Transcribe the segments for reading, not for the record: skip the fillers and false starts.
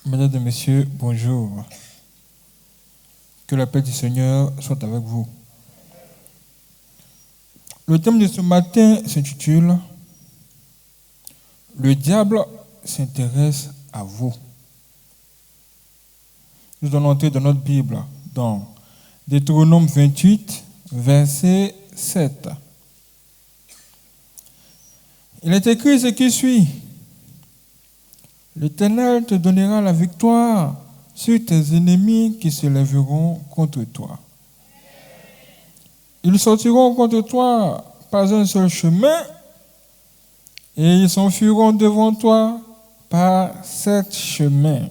Mesdames et messieurs, bonjour. Que la paix du Seigneur soit avec vous. Le thème de ce matin s'intitule « Le diable s'intéresse à vous ». Nous allons entrer dans notre Bible dans Deutéronome 28, verset 7. Il est écrit ce qui suit. L'Éternel te donnera la victoire sur tes ennemis qui se lèveront contre toi. Ils sortiront contre toi par un seul chemin et ils s'enfuiront devant toi par 7 chemins.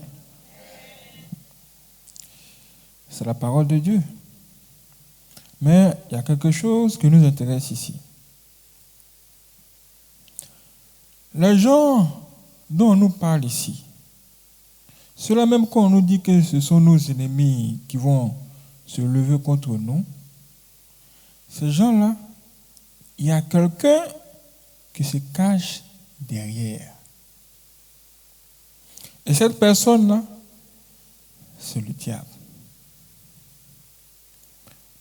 C'est la parole de Dieu. Mais il y a quelque chose qui nous intéresse ici. Les gens dont on nous parle ici, ceux-là même quand on nous dit que ce sont nos ennemis qui vont se lever contre nous, ces gens-là, il y a quelqu'un qui se cache derrière. Et cette personne-là, c'est le diable.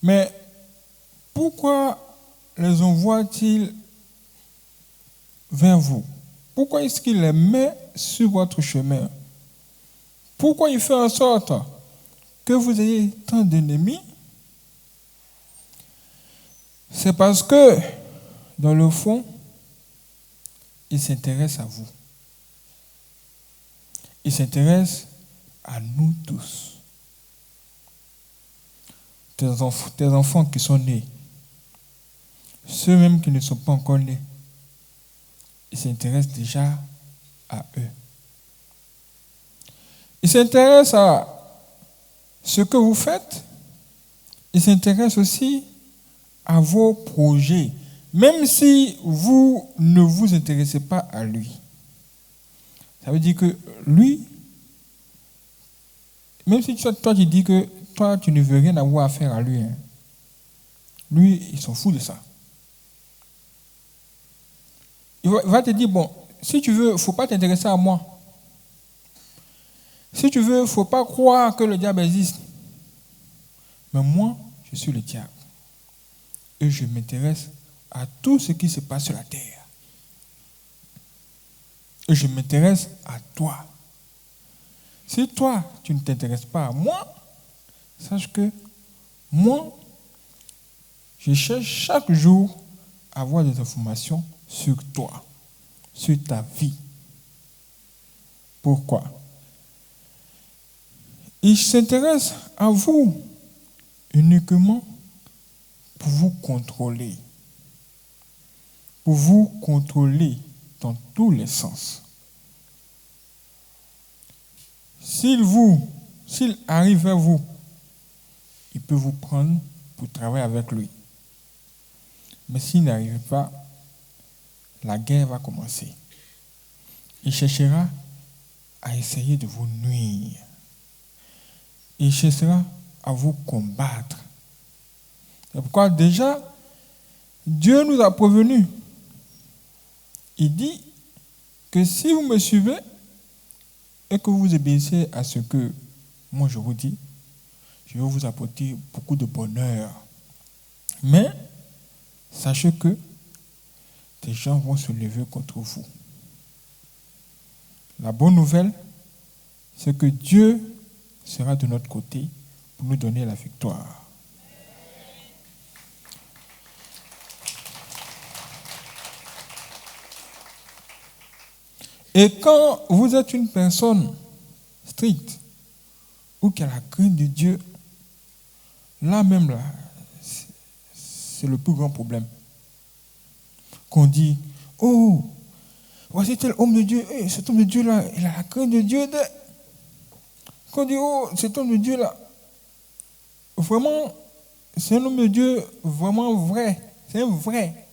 Mais pourquoi les envoie-t-il vers vous? Pourquoi est-ce qu'il les met sur votre chemin? Pourquoi il fait en sorte que vous ayez tant d'ennemis? C'est parce que, dans le fond, il s'intéresse à vous. Il s'intéresse à nous tous. Tes enfants qui sont nés, ceux même qui ne sont pas encore nés, il s'intéresse déjà à eux. Il s'intéresse à ce que vous faites. Il s'intéresse aussi à vos projets, même si vous ne vous intéressez pas à lui. Ça veut dire que lui, même si toi tu dis que toi tu ne veux rien avoir à faire à lui, lui il s'en fout de ça. Il va te dire, bon, si tu veux, il ne faut pas t'intéresser à moi. Si tu veux, il ne faut pas croire que le diable existe. Mais moi, je suis le diable. Et je m'intéresse à tout ce qui se passe sur la terre. Et je m'intéresse à toi. Si toi, tu ne t'intéresses pas à moi, sache que moi, je cherche chaque jour à avoir des informations sur toi, sur ta vie. Pourquoi? Il s'intéresse à vous uniquement pour vous contrôler. Pour vous contrôler dans tous les sens. S'il arrive à vous, il peut vous prendre pour travailler avec lui. Mais s'il n'arrive pas, la guerre va commencer. Il cherchera à essayer de vous nuire. Il cherchera à vous combattre. C'est pourquoi déjà, Dieu nous a prévenus. Il dit que si vous me suivez et que vous obéissez à ce que moi je vous dis, je vais vous apporter beaucoup de bonheur. Mais sachez que des gens vont se lever contre vous. La bonne nouvelle, c'est que Dieu sera de notre côté pour nous donner la victoire. Et quand vous êtes une personne stricte ou qui a la crainte de Dieu, là, c'est le plus grand problème. Qu'on dit, oh, voici tel homme de Dieu, cet homme de Dieu-là, il a la crainte de Dieu. Qu'on dit, oh, cet homme de Dieu-là, vraiment, c'est un homme de Dieu vraiment vrai. C'est un vrai.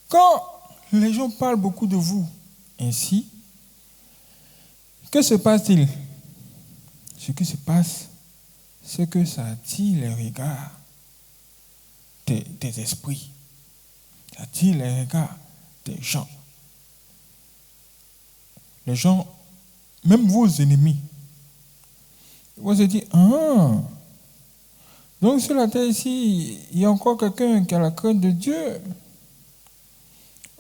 Quand les gens parlent beaucoup de vous ainsi, que se passe-t-il? Ce qui se passe, c'est que ça attire les regards des esprits. Ça attire les regards des gens. Les gens même vos ennemis. Ils vont se dire, ah, donc sur la terre ici, il y a encore quelqu'un qui a la crainte de Dieu.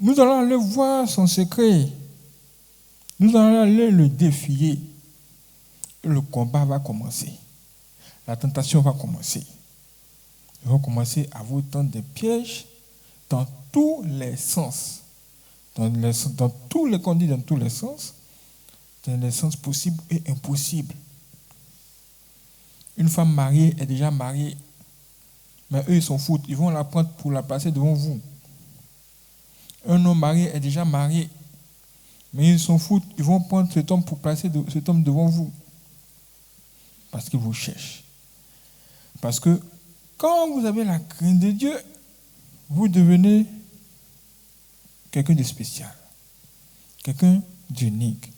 Nous allons aller voir son secret. Nous allons aller le défier. Et le combat va commencer. La tentation va commencer. Ils vont commencer à vous tendre des pièges dans tous les sens. Dans tous les conduits, dans tous les sens. Dans les sens possibles et impossibles. Une femme mariée est déjà mariée. Mais eux, ils s'en foutent. Ils vont la prendre pour la placer devant vous. Un homme marié est déjà marié. Mais ils s'en foutent. Ils vont prendre cet homme pour placer cet homme devant vous. Parce qu'ils vous cherchent. Parce que quand vous avez la crainte de Dieu, vous devenez quelqu'un de spécial. Quelqu'un d'unique.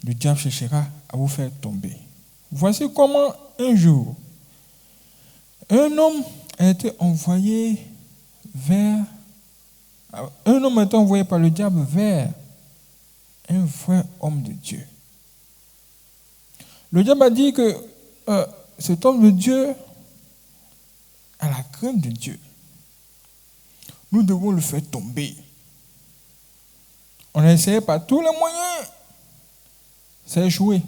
Le diable cherchera à vous faire tomber. Voici comment un jour, un homme a été envoyé par le diable vers un vrai homme de Dieu. Le diable a dit que cet homme de Dieu a la crainte de Dieu. Nous devons le faire tomber. On a essayé par tous les moyens. Ça a échoué.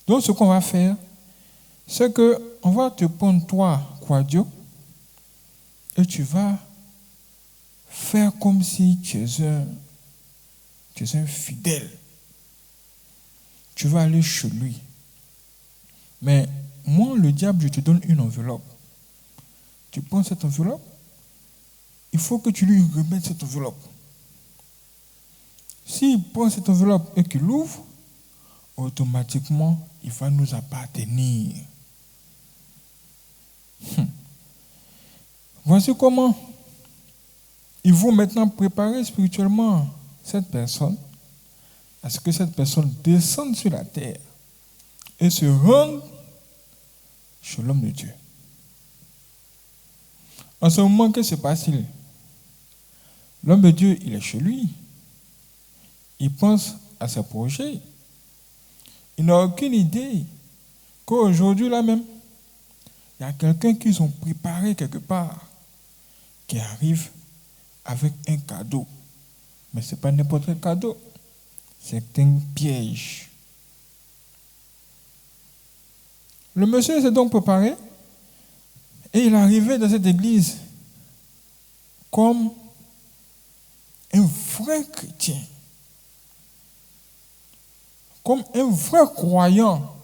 Donc ce qu'on va faire, c'est qu'on va te prendre toi, Quadio, et tu vas faire comme si tu es un fidèle. Tu vas aller chez lui. Mais moi, le diable, je te donne une enveloppe. Tu prends cette enveloppe, il faut que tu lui remettes cette enveloppe. S'il prend cette enveloppe et qu'il l'ouvre, automatiquement, il va nous appartenir. Voici comment il faut maintenant préparer spirituellement cette personne à ce que cette personne descende sur la terre et se rende chez l'homme de Dieu. En ce moment, que se passe-t-il? L'homme de Dieu, il est chez lui. Il pense à ses projets. Il n'a aucune idée qu'aujourd'hui, là même, il y a quelqu'un qu'ils ont préparé quelque part qui arrive avec un cadeau. Mais ce n'est pas n'importe quel cadeau. C'est un piège. Le monsieur s'est donc préparé et il est arrivé dans cette église comme un vrai chrétien. Comme un vrai croyant.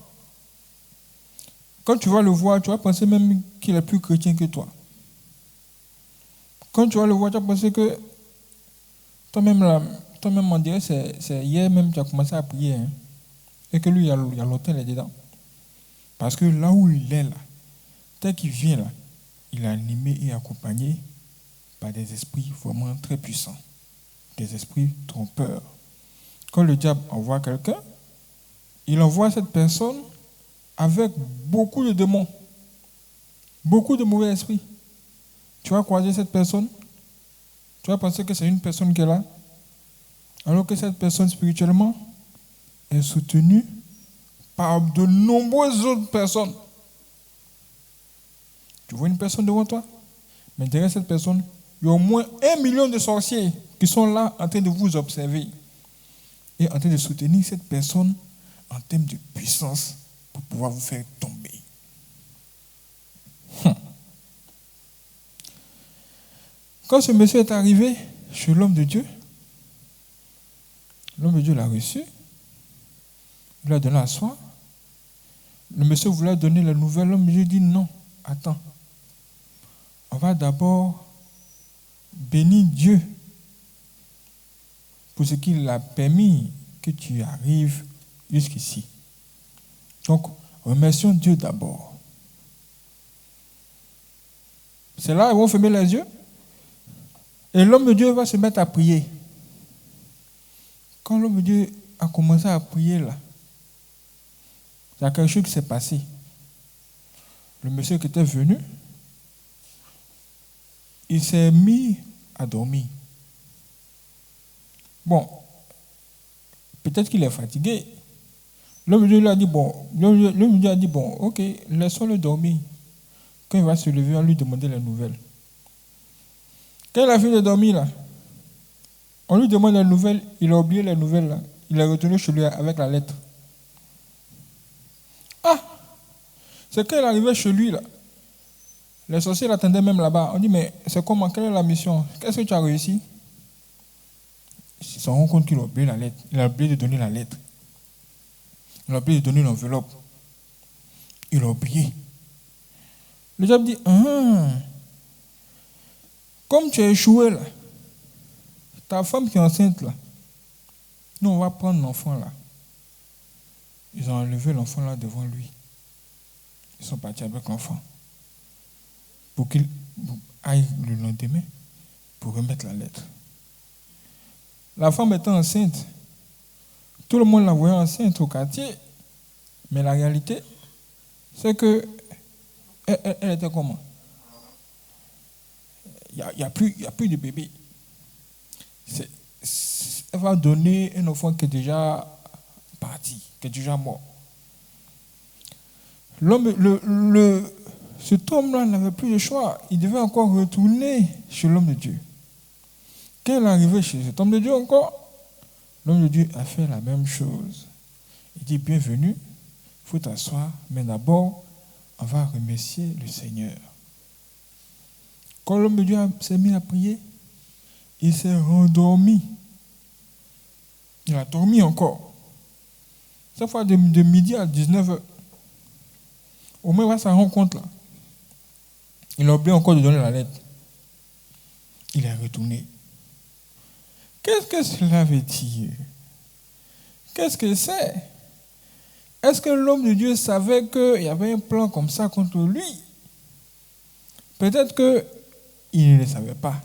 Quand tu vas le voir, tu vas penser même qu'il est plus chrétien que toi. Quand tu vas le voir, tu vas penser que toi-même, on dirait c'est hier même tu as commencé à prier. Hein, et que lui, il y a longtemps, il est dedans. Parce que là où il est, là, tel qu'il vient là, il est animé et accompagné par des esprits vraiment très puissants. Des esprits trompeurs. Quand le diable envoie quelqu'un, il envoie cette personne avec beaucoup de démons, beaucoup de mauvais esprits. Tu vas croiser cette personne, tu vas penser que c'est une personne qui est là, alors que cette personne spirituellement est soutenue par de nombreuses autres personnes. Tu vois une personne devant toi, mais derrière cette personne, il y a au moins 1 million de sorciers qui sont là en train de vous observer et en train de soutenir cette personne en termes de puissance pour pouvoir vous faire tomber. Quand ce monsieur est arrivé chez l'homme de Dieu l'a reçu, il lui a donné à soi. Le monsieur voulait donner la nouvelle, l'homme de Dieu dit non, attends. On va d'abord bénir Dieu pour ce qu'il a permis que tu arrives jusqu'ici. Donc, remercions Dieu d'abord. C'est là, ils vont fermer les yeux. Et l'homme de Dieu va se mettre à prier. Quand l'homme de Dieu a commencé à prier là, il y a quelque chose qui s'est passé. Le monsieur qui était venu, il s'est mis à dormir. Bon, Peut-être qu'il est fatigué. L'homme de Dieu lui a dit, l'homme de Dieu a dit, ok, laissons-le dormir. Quand il va se lever, on va lui demander les nouvelles. Quand il a fini de dormir, là, on lui demande les nouvelles, il a oublié les nouvelles, là. Il est retourné chez lui avec la lettre. Ah! C'est quand il arrivait chez lui, là. Les sorciers l'attendaient même là-bas. On dit, mais c'est comment? Quelle est la mission? Qu'est-ce que tu as réussi? Ils se sont rendus compte qu'il a oublié la lettre. Il a oublié de donner la lettre. Il a oublié de donner l'enveloppe. Il a oublié. Le diable dit, comme tu as échoué là, ta femme qui est enceinte là, nous on va prendre l'enfant là. Ils ont enlevé l'enfant là devant lui. Ils sont partis avec l'enfant. Pour qu'il aille le lendemain pour remettre la lettre. La femme était enceinte. Tout le monde la voyait enceinte au quartier. Mais la réalité, c'est que elle était comment? Il n'y a plus de bébé. Elle va donner un enfant qui est déjà parti, qui est déjà mort. Cet homme-là n'avait plus de choix. Il devait encore retourner chez l'homme de Dieu. Quand il est arrivé chez cet homme de Dieu encore, l'homme de Dieu a fait la même chose. Il dit, bienvenue, il faut t'asseoir, mais d'abord, on va remercier le Seigneur. Quand l'homme de Dieu s'est mis à prier, il s'est rendormi. Il a dormi encore. Cette fois de midi à 19h. Au moins, il va s'en rendre compte là. Il a oublié encore de donner la lettre. Il est retourné. Qu'est-ce que cela veut dire? Qu'est-ce que c'est? Est-ce que l'homme de Dieu savait qu'il y avait un plan comme ça contre lui? Peut-être qu'il ne le savait pas.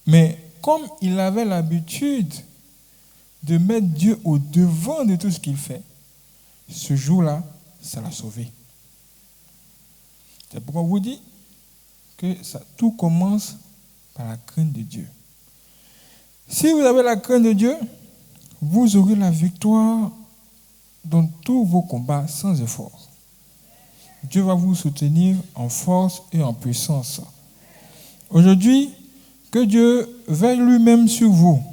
Mais comme il avait l'habitude de mettre Dieu au devant de tout ce qu'il fait, ce jour-là, ça l'a sauvé. C'est pourquoi on vous dit que tout commence par la crainte de Dieu. Si vous avez la crainte de Dieu, vous aurez la victoire dans tous vos combats sans effort. Dieu va vous soutenir en force et en puissance. Aujourd'hui, que Dieu veille lui-même sur vous.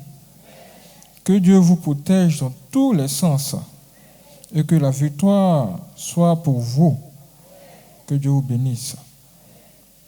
Que Dieu vous protège dans tous les sens. Et que la victoire soit pour vous. Que Dieu vous bénisse.